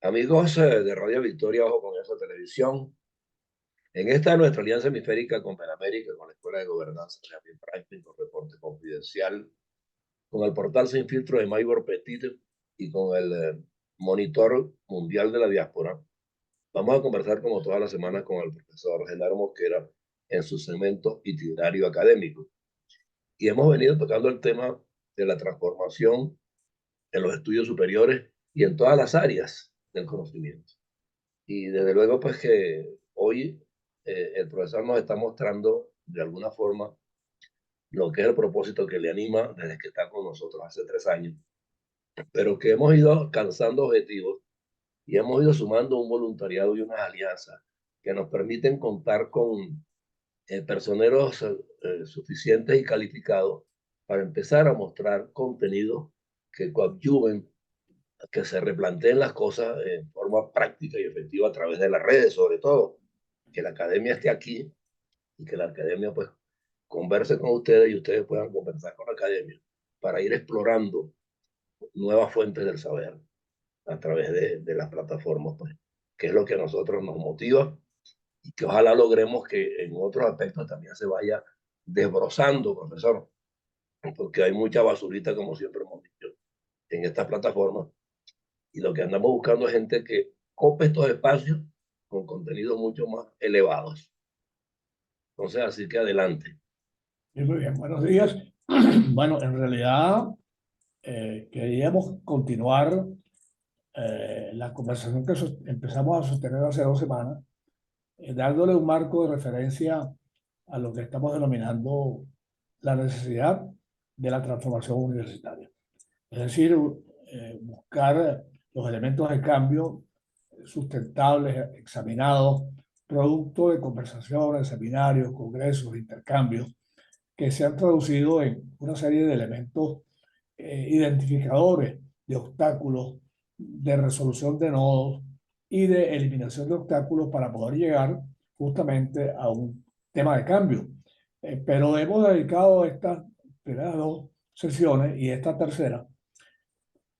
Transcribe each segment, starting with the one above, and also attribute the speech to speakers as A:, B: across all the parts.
A: Amigos de Radio Victoria, ojo con esa televisión. En esta nuestra alianza hemisférica con Penamérica, con la Escuela de Gobernanza de Javier Franklin, con Reporte Confidencial, con el portal Sin Filtro de Maybor Petit y con el Monitor Mundial de la Diáspora, vamos a conversar como todas las semanas con el profesor Genaro Mosquera en su segmento itinerario académico. Y hemos venido tocando el tema de la transformación en los estudios superiores y en todas las áreas del conocimiento. Y desde luego, pues que hoy el profesor nos está mostrando de alguna forma lo que es el propósito que le anima desde que está con nosotros hace 3 años, pero que hemos ido alcanzando objetivos y hemos ido sumando un voluntariado y unas alianzas que nos permiten contar con personeros suficientes y calificados para empezar a mostrar contenido que coadyuven, que se replanteen las cosas en forma práctica y efectiva a través de las redes, sobre todo, que la academia esté aquí y que la academia pues converse con ustedes y ustedes puedan conversar con la academia para ir explorando nuevas fuentes del saber a través de las plataformas, pues, que es lo que a nosotros nos motiva y que ojalá logremos que en otros aspectos también se vaya desbrozando, profesor, porque hay mucha basurita, como siempre hemos dicho, en estas plataformas y lo que andamos buscando es gente que cope estos espacios con contenidos mucho más elevados. Entonces, así que adelante.
B: Sí, muy bien, buenos días. Bueno, en realidad queríamos continuar la conversación que empezamos a sostener hace 2 semanas, dándole un marco de referencia a lo que estamos denominando la necesidad de la transformación universitaria. Es decir, buscar los elementos de cambio sustentables, examinados, producto de conversaciones, seminarios, congresos, intercambios, que se han traducido en una serie de elementos identificadores de obstáculos, de resolución de nodos y de eliminación de obstáculos para poder llegar justamente a un tema de cambio. Pero hemos dedicado estas primeras 2 sesiones y esta tercera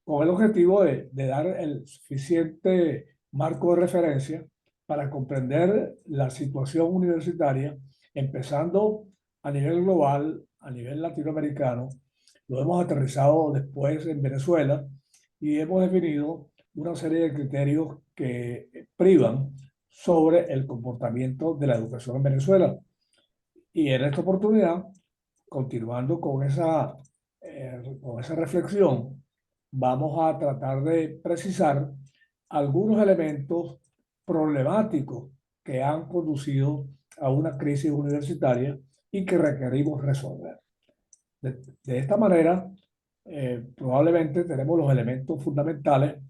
B: con el objetivo de dar el suficiente marco de referencia para comprender la situación universitaria, empezando a nivel global, a nivel latinoamericano. Lo hemos aterrizado después en Venezuela y hemos definido una serie de criterios que privan sobre el comportamiento de la educación en Venezuela. Y en esta oportunidad, continuando con esa reflexión, vamos a tratar de precisar algunos elementos problemáticos que han conducido a una crisis universitaria y que requerimos resolver. De esta manera, probablemente tenemos los elementos fundamentales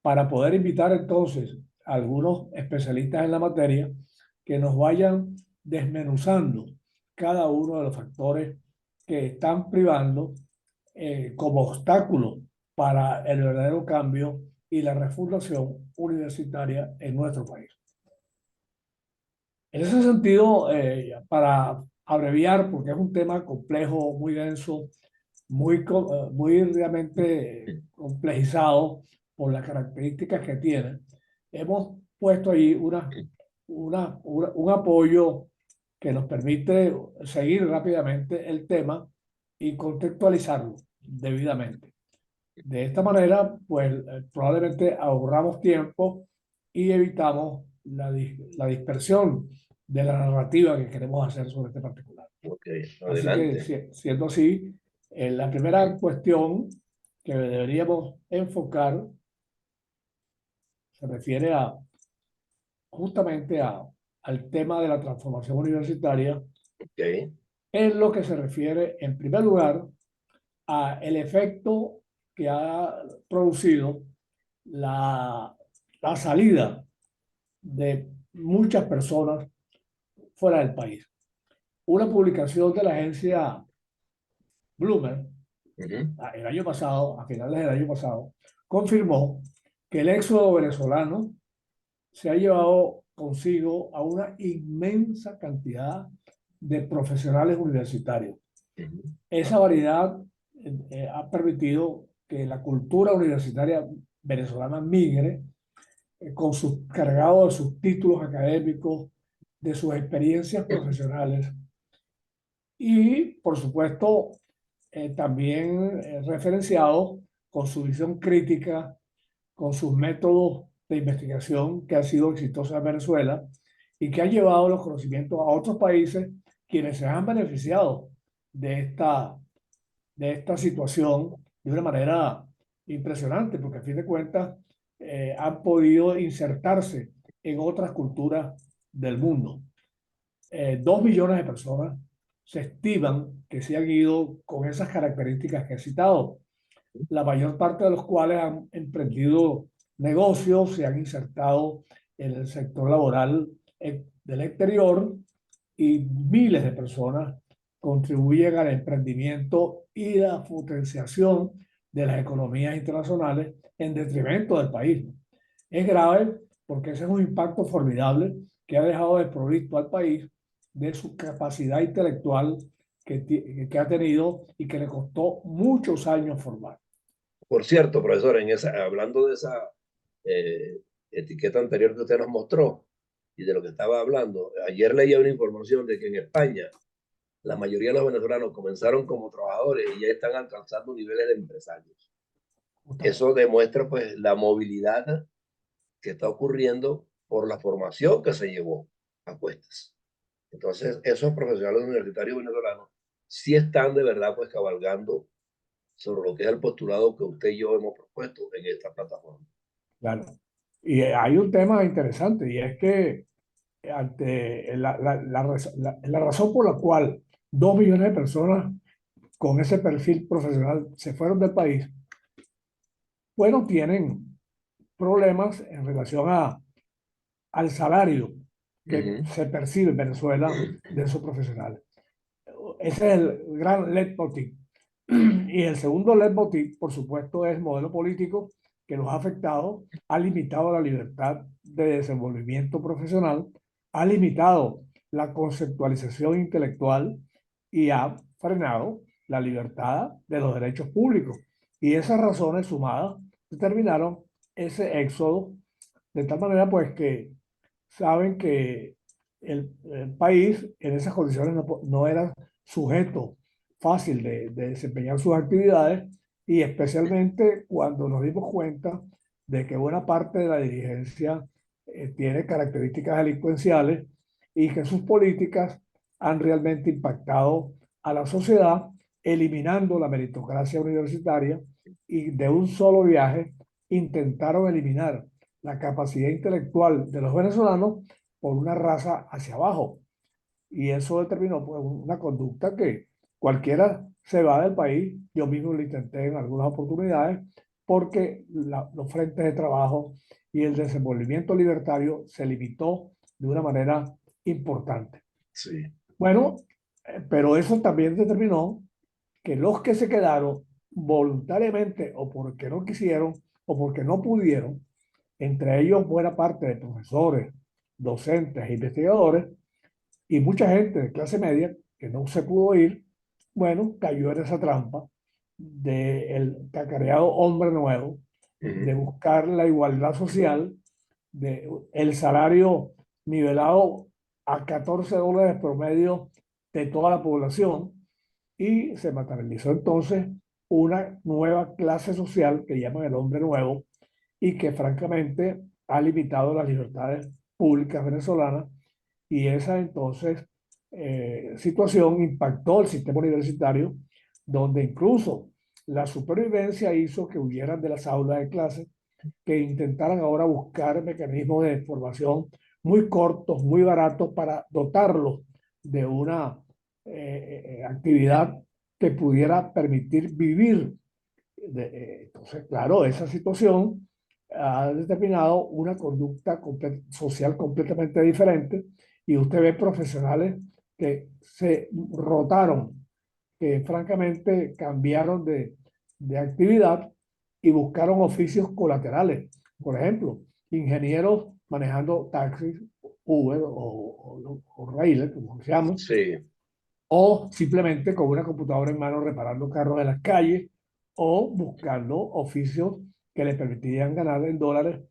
B: para poder invitar entonces a algunos especialistas en la materia que nos vayan desmenuzando cada uno de los factores que están privando como obstáculo para el verdadero cambio y la refundación universitaria en nuestro país. En ese sentido, para abreviar, porque es un tema complejo, muy denso, muy realmente complejizado por las características que tiene, hemos puesto ahí un apoyo que nos permite seguir rápidamente el tema y contextualizarlo debidamente. De esta manera, pues probablemente ahorramos tiempo y evitamos la dispersión de la narrativa que queremos hacer sobre este particular.
A: Ok,
B: Así que,
A: adelante.
B: siendo así, la primera cuestión que deberíamos enfocar se refiere justamente al tema de la transformación universitaria,
A: Ok,
B: en lo que se refiere, en primer lugar, a el efecto que ha producido la salida de muchas personas fuera del país. Una publicación de la agencia Bloomberg el año pasado, a finales del año pasado, confirmó que el éxodo venezolano se ha llevado consigo a una inmensa cantidad de profesionales universitarios. Esa variedad ha permitido que la cultura universitaria venezolana migre cargados de sus títulos académicos, de sus experiencias profesionales y, por supuesto, también referenciados con su visión crítica, con sus métodos de investigación que han sido exitosos en Venezuela y que han llevado los conocimientos a otros países quienes se han beneficiado de esta situación de una manera impresionante, porque a fin de cuentas han podido insertarse en otras culturas del mundo. 2 millones de personas se estiman que se han ido con esas características que he citado, la mayor parte de los cuales han emprendido negocios, se han insertado en el sector laboral del exterior y miles de personas contribuyen al emprendimiento y la potenciación de las economías internacionales en detrimento del país. Es grave porque ese es un impacto formidable que ha dejado desprovisto al país de su capacidad intelectual que ha tenido y que le costó muchos años formar.
A: Por cierto, profesor, hablando de esa etiqueta anterior que usted nos mostró y de lo que estaba hablando, ayer leía una información de que en España la mayoría de los venezolanos comenzaron como trabajadores y ya están alcanzando niveles de empresarios. Eso demuestra pues la movilidad que está ocurriendo por la formación que se llevó a cuestas. Entonces, esos profesionales universitarios venezolanos sí están de verdad pues cabalgando sobre lo que es el postulado que usted y yo hemos propuesto en esta plataforma.
B: Claro. Y hay un tema interesante y es que ante la razón por la cual 2 millones de personas con ese perfil profesional se fueron del país, bueno, tienen problemas en relación al salario que se percibe en Venezuela de esos profesionales. Ese es el gran leitmotiv. Y el segundo leitmotiv, por supuesto, es el modelo político que los ha afectado, ha limitado la libertad de desenvolvimiento profesional, ha limitado la conceptualización intelectual y ha frenado la libertad de los derechos públicos. Y esas razones sumadas determinaron ese éxodo de tal manera pues que saben que el país en esas condiciones no era sujeto fácil de desempeñar sus actividades y especialmente cuando nos dimos cuenta de que buena parte de la dirigencia tiene características delincuenciales y que sus políticas han realmente impactado a la sociedad, eliminando la meritocracia universitaria y de un solo viaje intentaron eliminar la capacidad intelectual de los venezolanos por una raza hacia abajo. Y eso determinó pues, una conducta que cualquiera se va del país. Yo mismo lo intenté en algunas oportunidades porque los frentes de trabajo y el desenvolvimiento libertario se limitó de una manera importante.
A: Sí.
B: Bueno, pero eso también determinó que los que se quedaron voluntariamente o porque no quisieron o porque no pudieron, entre ellos buena parte de profesores, docentes, investigadores y mucha gente de clase media que no se pudo ir, bueno, cayó en esa trampa del cacareado hombre nuevo, de buscar la igualdad social, de el salario nivelado a $14 promedio de toda la población y se materializó entonces una nueva clase social que llaman el hombre nuevo y que francamente ha limitado las libertades públicas venezolanas y esa entonces situación impactó el sistema universitario donde incluso la supervivencia hizo que huyeran de las aulas de clase, que intentaran ahora buscar mecanismos de formación muy cortos, muy baratos para dotarlos de una actividad que pudiera permitir vivir. Entonces, claro, esa situación ha determinado una conducta social completamente diferente y usted ve profesionales que se rotaron, que francamente cambiaron de actividad y buscaron oficios colaterales. Por ejemplo, ingenieros manejando taxis, Uber o Rail, como se llama,
A: Sí.
B: o simplemente con una computadora en mano reparando carros de las calles o buscando oficios que les permitirían ganar en dólares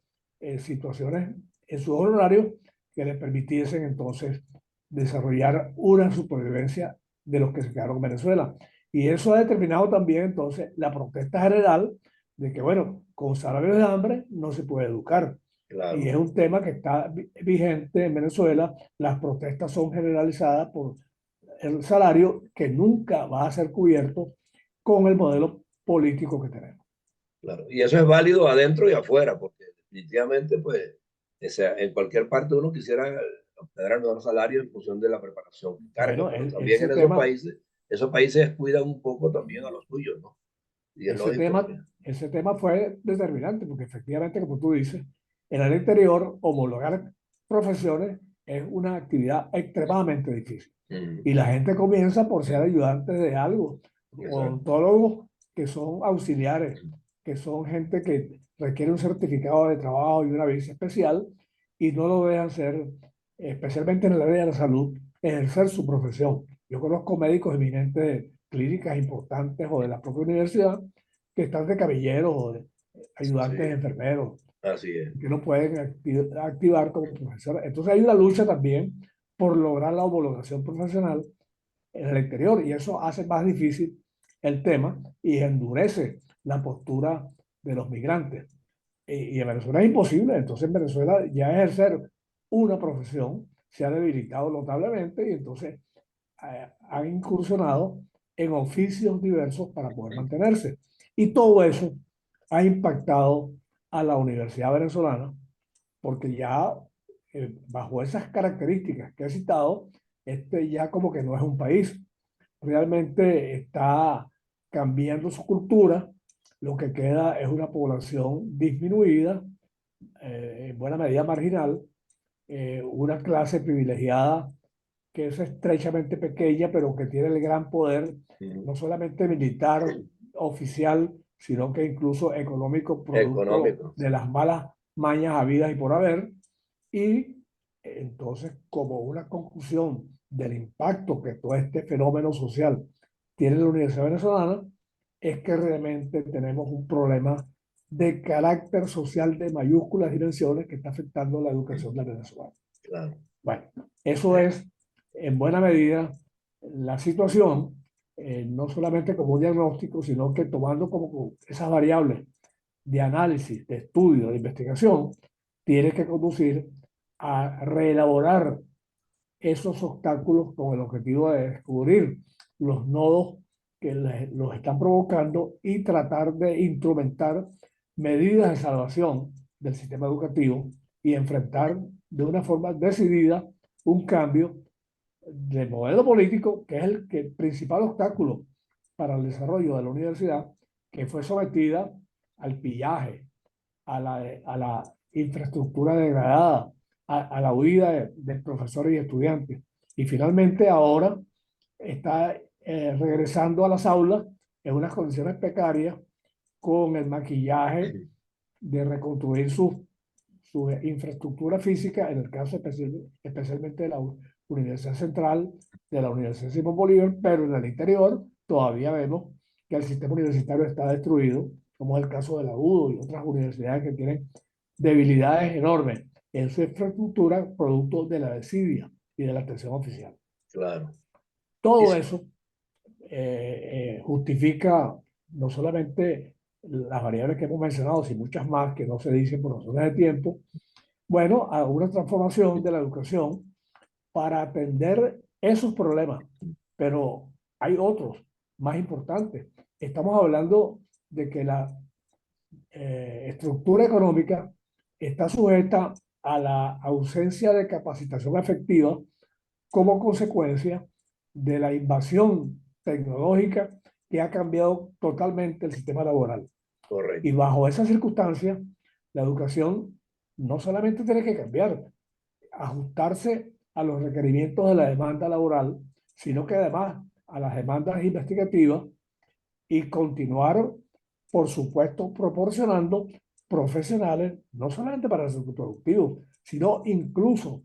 B: situaciones en sus honorarios que les permitiesen entonces desarrollar una supervivencia de los que se quedaron en Venezuela. Y eso ha determinado también entonces la protesta general de que, bueno, con salarios de hambre no se puede educar. Y es
A: claro,
B: un tema que está vigente en Venezuela. Las protestas son generalizadas por el salario que nunca va a ser cubierto con el modelo político que tenemos.
A: claro. Y eso es válido adentro y afuera, porque definitivamente, pues, o sea, en cualquier parte uno quisiera obtener el mejor salario en función de la preparación que cargue,
B: Bueno,
A: pero también
B: ese
A: en
B: tema,
A: esos países cuidan un poco también a los suyos, ¿no? Y es
B: ese
A: lógico
B: tema,
A: que,
B: ese tema fue determinante porque efectivamente, como tú dices, en el interior homologar profesiones es una actividad extremadamente difícil.
A: mm,
B: Y la gente comienza por ser ayudantes de algo,
A: exacto.
B: odontólogos que son auxiliares, que son gente que requiere un certificado de trabajo y una visa especial y no lo dejan ser, especialmente en el área de la salud, ejercer su profesión. Yo conozco médicos eminentes de clínicas importantes o de la propia universidad que están de camilleros o de ayudantes de
A: Sí,
B: enfermeros,
A: así es.
B: que no pueden activar como profesor. Entonces hay una lucha también por lograr la homologación profesional en el exterior y eso hace más difícil el tema y endurece la postura de los migrantes. Y en Venezuela es imposible, entonces en Venezuela ya ejercer una profesión se ha debilitado notablemente y entonces han incursionado en oficios diversos para poder mantenerse. Y todo eso ha impactado a la Universidad Venezolana porque ya bajo esas características que he citado, este ya como que no es un país, realmente está cambiando su cultura, lo que queda es una población disminuida, en buena medida marginal, una clase privilegiada que es estrechamente pequeña, pero que tiene el gran poder,
A: Mm,
B: no solamente militar, oficial, sino que incluso económico, producto
A: económico,
B: de las malas mañas habidas y por haber. Y entonces, como una conclusión del impacto que todo este fenómeno social tiene en la Universidad Venezolana, es que realmente tenemos un problema de carácter social de mayúsculas dimensiones que está afectando la educación de Venezuela.
A: claro.
B: Bueno, eso es en buena medida la situación, no solamente como un diagnóstico, sino que tomando como esas variables de análisis, de estudio, de investigación, tiene que conducir a reelaborar esos obstáculos con el objetivo de descubrir los nodos que los están provocando y tratar de instrumentar medidas de salvación del sistema educativo y enfrentar de una forma decidida un cambio de modelo político, que es el principal obstáculo para el desarrollo de la universidad, que fue sometida al pillaje, a la infraestructura degradada, a la huida de profesores y estudiantes. Y finalmente ahora está regresando a las aulas en unas condiciones precarias con el maquillaje de reconstruir su infraestructura física, en el caso especialmente de la Universidad Central, de la Universidad Simón Bolívar, pero en el interior todavía vemos que el sistema universitario está destruido, como es el caso de la UDO y otras universidades que tienen debilidades enormes en su infraestructura producto de la desidia y de la atención oficial.
A: Claro. Y
B: Todo eso justifica no solamente las variables que hemos mencionado, sino muchas más que no se dicen por razones de tiempo, bueno, a una transformación de la educación para atender esos problemas. Pero hay otros más importantes. Estamos hablando de que la estructura económica está sujeta a la ausencia de capacitación efectiva como consecuencia de la invasión tecnológica que ha cambiado totalmente el sistema laboral. Y
A: correcto.
B: bajo esas circunstancias, la educación no solamente tiene que cambiar, ajustarse a los requerimientos de la demanda laboral, sino que además a las demandas investigativas y continuar, por supuesto, proporcionando profesionales, no solamente para el sector productivo, sino incluso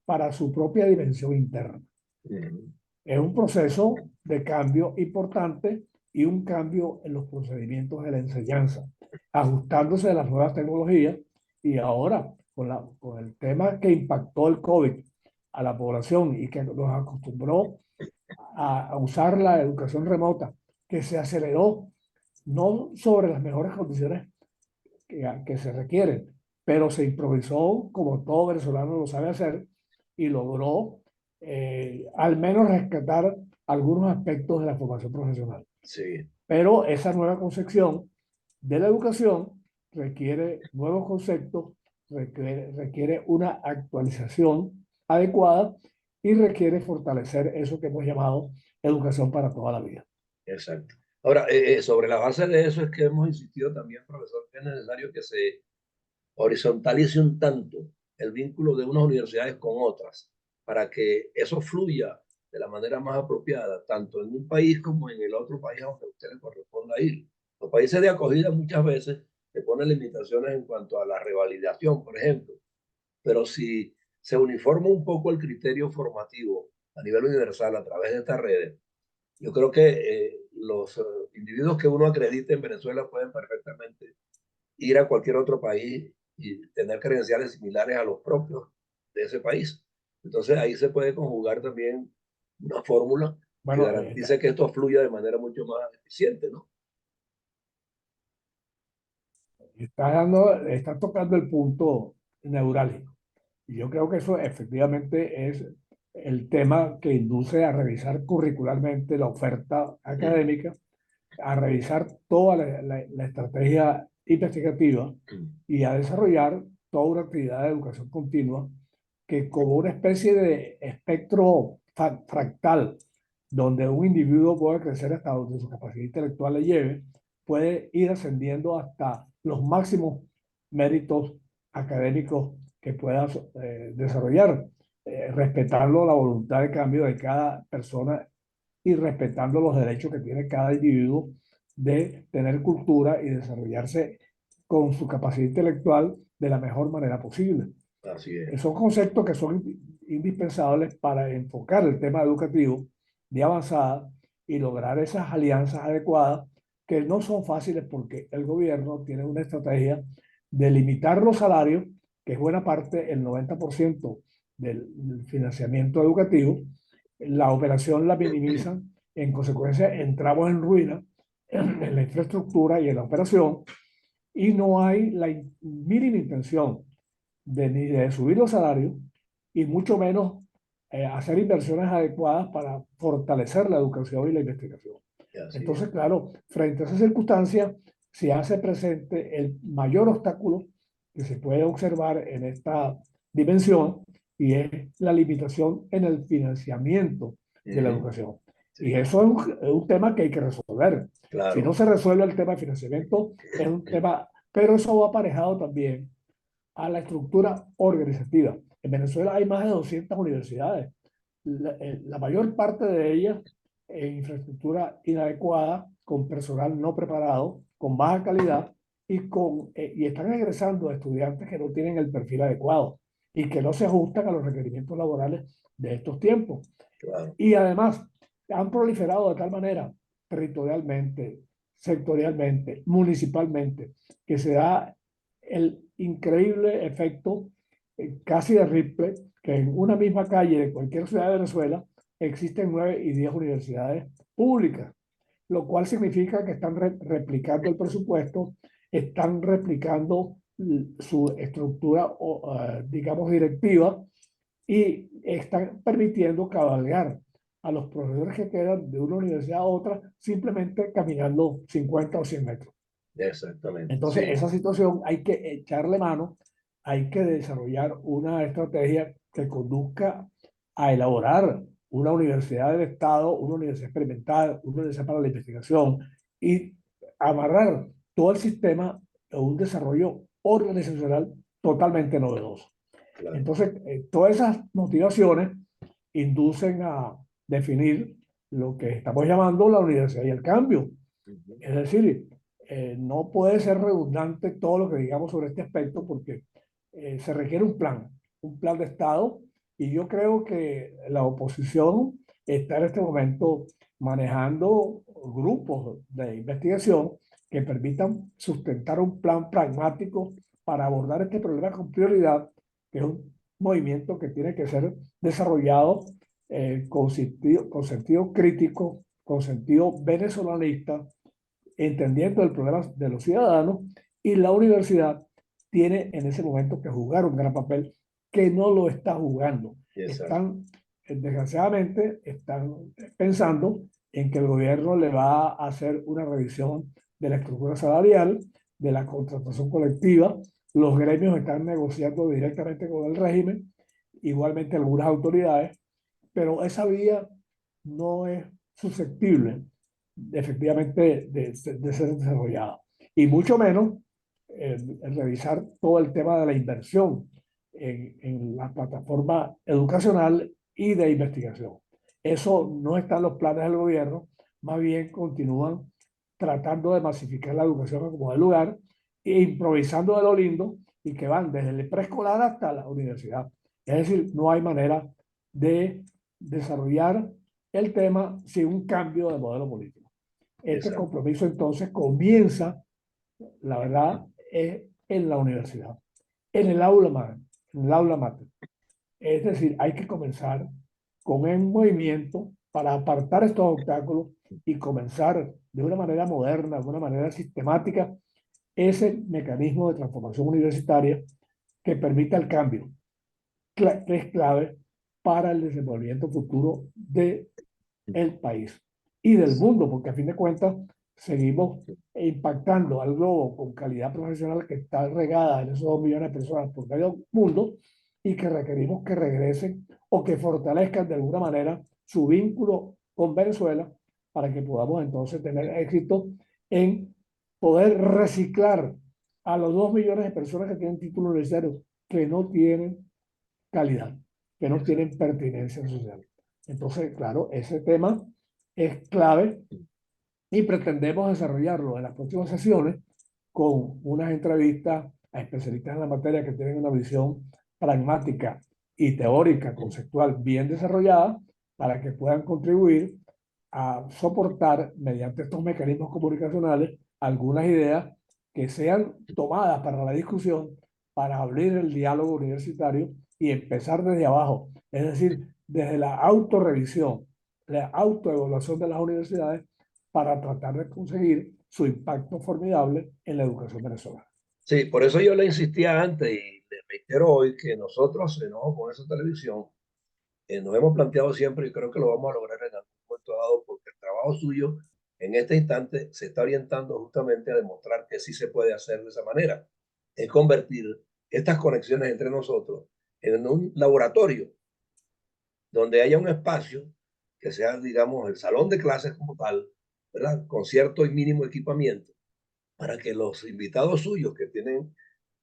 B: para su propia dimensión interna.
A: Mm,
B: Es un proceso de cambio importante y un cambio en los procedimientos de la enseñanza, ajustándose a las nuevas tecnologías Y ahora, con el tema que impactó el COVID a la población y que nos acostumbró a usar la educación remota, que se aceleró, no sobre las mejores condiciones que se requieren, pero se improvisó como todo venezolano lo sabe hacer y logró al menos rescatar algunos aspectos de la formación profesional.
A: Sí,
B: Pero esa nueva concepción de la educación requiere nuevos conceptos, requiere una actualización adecuada y requiere fortalecer eso que hemos llamado educación para toda la vida.
A: exacto. Ahora, sobre la base de eso es que hemos insistido también, profesor, que es necesario que se horizontalice un tanto el vínculo de unas universidades con otras, para que eso fluya de la manera más apropiada, tanto en un país como en el otro país a donde a usted le corresponda ir. Los países de acogida muchas veces le ponen limitaciones en cuanto a la revalidación, por ejemplo, pero si se uniforma un poco el criterio formativo a nivel universal a través de estas redes, yo creo que los individuos que uno acredite en Venezuela pueden perfectamente ir a cualquier otro país y tener credenciales similares a los propios de ese país. Entonces ahí se puede conjugar también una fórmula que
B: Bueno,
A: garantice que esto fluya de manera mucho más eficiente, ¿no?
B: está tocando el punto neurálgico. Y yo creo que eso efectivamente es el tema que induce a revisar curricularmente la oferta académica, a revisar toda la estrategia investigativa y a desarrollar toda una actividad de educación continua que como una especie de espectro fractal, donde un individuo puede crecer hasta donde su capacidad intelectual le lleve, puede ir ascendiendo hasta los máximos méritos académicos que pueda desarrollar, respetando la voluntad de cambio de cada persona y respetando los derechos que tiene cada individuo de tener cultura y desarrollarse con su capacidad intelectual de la mejor manera posible.
A: Así es.
B: Son conceptos que son indispensables para enfocar el tema educativo de avanzada y lograr esas alianzas adecuadas que no son fáciles porque el gobierno tiene una estrategia de limitar los salarios, que es buena parte, el 90% del financiamiento educativo. La operación la minimizan, en consecuencia entramos en ruina en la infraestructura y en la operación y no hay la mínima intención ni de subir los salarios y mucho menos hacer inversiones adecuadas para fortalecer la educación y la investigación.
A: Así es.
B: Entonces, claro, frente a esa circunstancia, se hace presente el mayor obstáculo que se puede observar en esta dimensión y es la limitación en el financiamiento de la educación.
A: Sí,
B: Y eso es un tema que hay que resolver. Si no
A: claro.
B: se resuelve el tema de financiamiento, es un tema, pero eso va aparejado también a la estructura organizativa. En Venezuela hay más de 200 universidades, la mayor parte de ellas en infraestructura inadecuada, con personal no preparado, con baja calidad y están egresando estudiantes que no tienen el perfil adecuado y que no se ajustan a los requerimientos laborales de estos tiempos.
A: Claro.
B: Y además han proliferado de tal manera territorialmente, sectorialmente, municipalmente, que se da el increíble efecto casi de Ripley, que en una misma calle de cualquier ciudad de Venezuela existen 9 y 10 universidades públicas, lo cual significa que están replicando el presupuesto, están replicando su estructura, digamos, directiva y están permitiendo cabalgar a los profesores que quedan de una universidad a otra simplemente caminando 50 o 100 metros.
A: Exactamente,
B: Entonces,
A: sí.
B: esa situación hay que echarle mano, hay que desarrollar una estrategia que conduzca a elaborar una universidad del Estado, una universidad experimental, una universidad para la investigación y amarrar todo el sistema a un desarrollo organizacional totalmente novedoso.
A: Claro.
B: Entonces, todas esas motivaciones inducen a definir lo que estamos llamando la universidad y el cambio. Es decir, no puede ser redundante todo lo que digamos sobre este aspecto porque se requiere un plan de Estado, y yo creo que la oposición está en este momento manejando grupos de investigación que permitan sustentar un plan pragmático para abordar este problema con prioridad, que es un movimiento que tiene que ser desarrollado con sentido crítico, con sentido venezolanista, entendiendo el problema de los ciudadanos, y la universidad tiene en ese momento que jugar un gran papel que no lo está jugando.
A: Exacto.
B: Están, desgraciadamente, están pensando en que el gobierno le va a hacer una revisión de la estructura salarial, de la contratación colectiva. Los gremios están negociando directamente con el régimen, igualmente algunas autoridades, pero esa vía no es susceptible efectivamente de ser desarrollada. Y mucho menos revisar todo el tema de la inversión en la plataforma educacional y de investigación. Eso no está en los planes del gobierno, más bien continúan tratando de masificar la educación como el lugar e improvisando de lo lindo y que van desde el preescolar hasta la universidad. Es decir, no hay manera de desarrollar el tema sin un cambio de modelo político. Este
A: Exacto.
B: compromiso entonces comienza, la verdad, en la universidad, en el aula magna, en el aula magna. Es decir, hay que comenzar con el movimiento para apartar estos obstáculos y comenzar de una manera moderna, de una manera sistemática, ese mecanismo de transformación universitaria que permita el cambio, que es clave para el desenvolvimiento futuro del país y del mundo, porque a fin de cuentas seguimos impactando al globo con calidad profesional que está regada en esos 2 millones de personas por medio mundo y que requerimos que regresen o que fortalezcan de alguna manera su vínculo con Venezuela para que podamos entonces tener éxito en poder reciclar a los 2 millones de personas que tienen título universitario que no tienen calidad, que no
A: Exacto.
B: tienen pertinencia social. Entonces, claro, ese tema es clave y pretendemos desarrollarlo en las próximas sesiones con unas entrevistas a especialistas en la materia que tienen una visión pragmática y teórica, conceptual bien desarrollada para que puedan contribuir a soportar mediante estos mecanismos comunicacionales algunas ideas que sean tomadas para la discusión, para abrir el diálogo universitario y empezar desde abajo, es decir, desde la autorrevisión, la autoevaluación de las universidades para tratar de conseguir su impacto formidable en la educación venezolana.
A: Sí, por eso yo le insistía antes y le reitero hoy que nosotros, ¿no? Con esa televisión, nos hemos planteado siempre y creo que lo vamos a lograr en algún momento dado porque el trabajo suyo en este instante se está orientando justamente a demostrar que sí se puede hacer de esa manera. Es convertir estas conexiones entre nosotros en un laboratorio donde haya un espacio que sea, digamos, el salón de clases como tal, ¿verdad? Con cierto y mínimo equipamiento para que los invitados suyos que tienen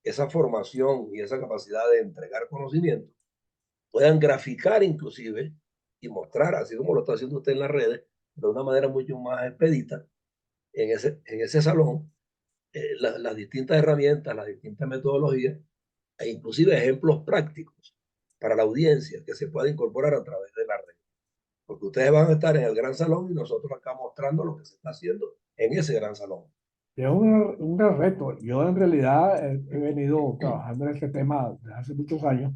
A: esa formación y esa capacidad de entregar conocimiento puedan graficar inclusive y mostrar, así como lo está haciendo usted en las redes, de una manera mucho más expedita en ese salón, las distintas herramientas, las distintas metodologías e inclusive ejemplos prácticos para la audiencia que se pueda incorporar a través de la red. Porque ustedes van a estar en el gran salón y nosotros acá mostrando lo que se está haciendo en ese gran salón.
B: Es un gran reto. Yo en realidad he venido trabajando en este tema desde hace muchos años,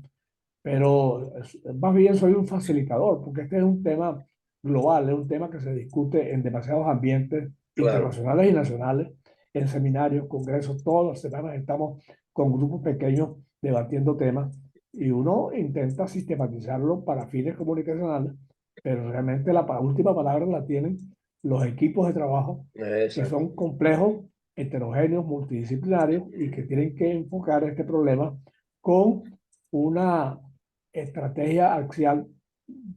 B: pero más bien soy un facilitador, porque este es un tema global, es un tema que se discute en demasiados ambientes
A: Claro,
B: internacionales y nacionales, en seminarios, congresos, todas las semanas estamos con grupos pequeños debatiendo temas y uno intenta sistematizarlo para fines comunicacionales, pero realmente la última palabra la tienen los equipos de trabajo que
A: exacto.
B: son complejos, heterogéneos, multidisciplinarios y que tienen que enfocar este problema con una estrategia axial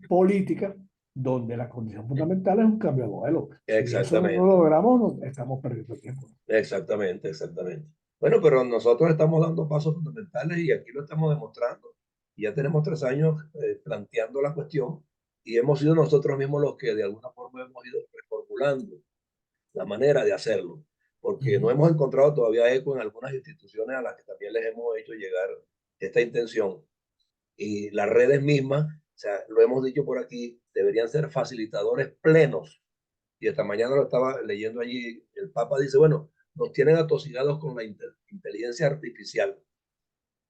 B: política donde la condición fundamental es un cambio de modelo. Si eso no lo
A: Exactamente.
B: logramos, estamos perdiendo tiempo.
A: Exactamente, exactamente. Bueno, pero nosotros estamos dando pasos fundamentales y aquí lo estamos demostrando. Ya tenemos 3 años planteando la cuestión y hemos sido nosotros mismos los que de alguna forma hemos ido reformulando la manera de hacerlo,
B: Uh
A: porque no
B: -huh.
A: hemos encontrado todavía eco en algunas instituciones a las que también les hemos hecho llegar esta intención. Y las redes mismas, o sea, lo hemos dicho por aquí, deberían ser facilitadores plenos y esta mañana lo estaba leyendo allí, el Papa dice, bueno, nos tienen atosigados con la inteligencia artificial.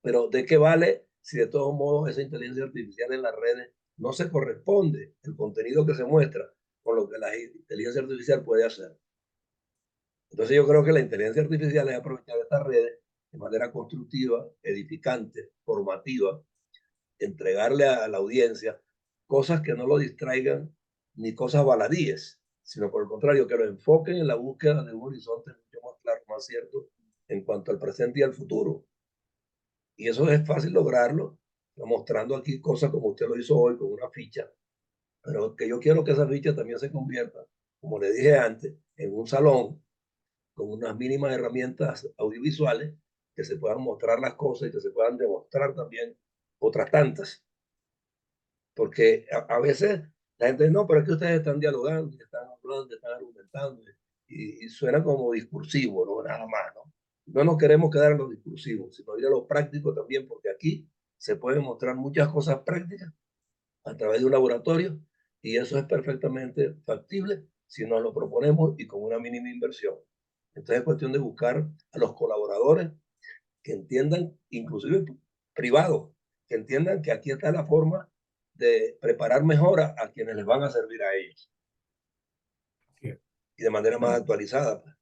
A: Pero ¿de qué vale si de todos modos esa inteligencia artificial en las redes no se corresponde el contenido que se muestra con lo que la inteligencia artificial puede hacer? Entonces yo creo que la inteligencia artificial es aprovechar estas redes de manera constructiva, edificante, formativa, entregarle a la audiencia cosas que no lo distraigan ni cosas baladíes, sino por el contrario, que lo enfoquen en la búsqueda de un horizonte mucho más claro, más cierto en cuanto al presente y al futuro. Y eso es fácil lograrlo, mostrando aquí cosas como usted lo hizo hoy con una ficha, pero que yo quiero que esa ficha también se convierta, como le dije antes, en un salón con unas mínimas herramientas audiovisuales que se puedan mostrar las cosas y que se puedan demostrar también otras tantas. Porque a veces la gente, no, pero es que ustedes están dialogando, están hablando, están argumentando, y suena como discursivo, ¿no? Nada más, ¿no? No nos queremos quedar en lo discursivo, sino ir a lo práctico también, porque aquí se pueden mostrar muchas cosas prácticas a través de un laboratorio, y eso es perfectamente factible si nos lo proponemos y con una mínima inversión. Entonces es cuestión de buscar a los colaboradores que entiendan, inclusive privados, que entiendan que aquí está la forma de preparar mejor a quienes les van a servir a ellos
B: Sí.
A: y de manera más actualizada. Pues.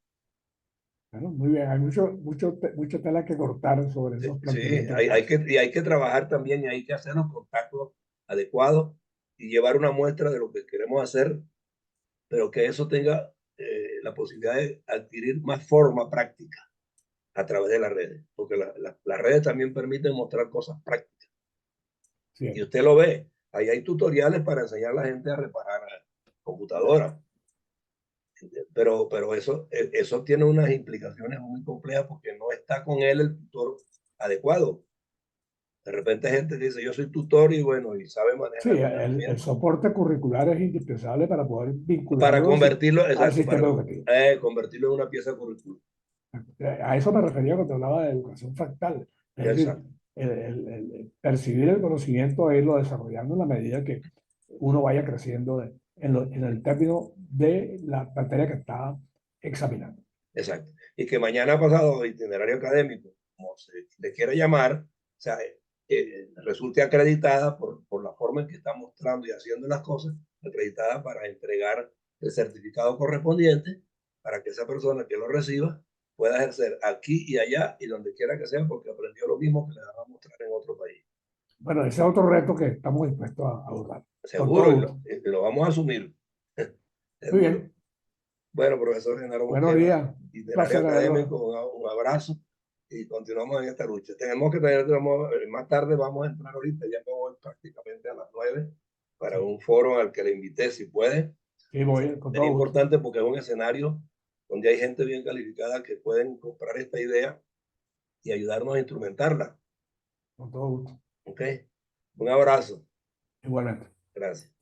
B: Bueno, muy bien, hay mucha tela que cortar sobre
A: Sí,
B: esos
A: sí,
B: planteamientos que
A: hay
B: hace.
A: que, y hay que trabajar también y hay que hacer los contactos adecuados y llevar una muestra de lo que queremos hacer, pero que eso tenga la posibilidad de adquirir más forma práctica a través de las redes, porque las redes también permiten mostrar cosas prácticas. Y
B: Sí.
A: usted lo ve, ahí hay tutoriales para enseñar a la gente a reparar computadoras, pero eso tiene unas implicaciones muy complejas porque no está con él el tutor adecuado. De repente hay gente que dice, yo soy tutor y bueno, y sabe
B: Sí,
A: manejar una
B: el
A: herramienta
B: soporte curricular es indispensable para poder
A: para
B: vincularlo
A: convertirlo,
B: al
A: exacto,
B: sistema
A: para
B: educativo.
A: convertirlo en una pieza curricular.
B: A eso me refería cuando hablaba de educación fractal. Es decir,
A: Exacto,
B: el percibir el conocimiento e irlo desarrollando en la medida que uno vaya creciendo en el término de la materia que está examinando.
A: exacto. Y que mañana pasado, itinerario académico, como se le quiera llamar, o sea, resulte acreditada por la forma en que está mostrando y haciendo las cosas, acreditada para entregar el certificado correspondiente para que esa persona que lo reciba pueda ejercer aquí y allá y donde quiera que sea, porque aprendió lo mismo que le van a mostrar en otro país.
B: Bueno, ese es otro reto que estamos dispuestos a abordar. Con todo
A: Seguro,
B: gusto.
A: y lo vamos a asumir.
B: Muy
A: Seguro.
B: bien.
A: Bueno, profesor Genaro
B: Buenos
A: Mosquera,
B: días. Un
A: itinerario
B: placer
A: académico,
B: haberlo.
A: un abrazo y continuamos en esta lucha. Tenemos que tener, más tarde vamos a entrar ahorita, ya me voy prácticamente a las 9 para
B: Sí,
A: un foro al que le invité, si puede.
B: sí, voy, con todo
A: Sería
B: gusto.
A: importante porque es un escenario donde hay gente bien calificada que pueden comprar esta idea y ayudarnos a instrumentarla.
B: Con todo gusto.
A: ¿Ok? Un abrazo.
B: Igualmente.
A: Gracias.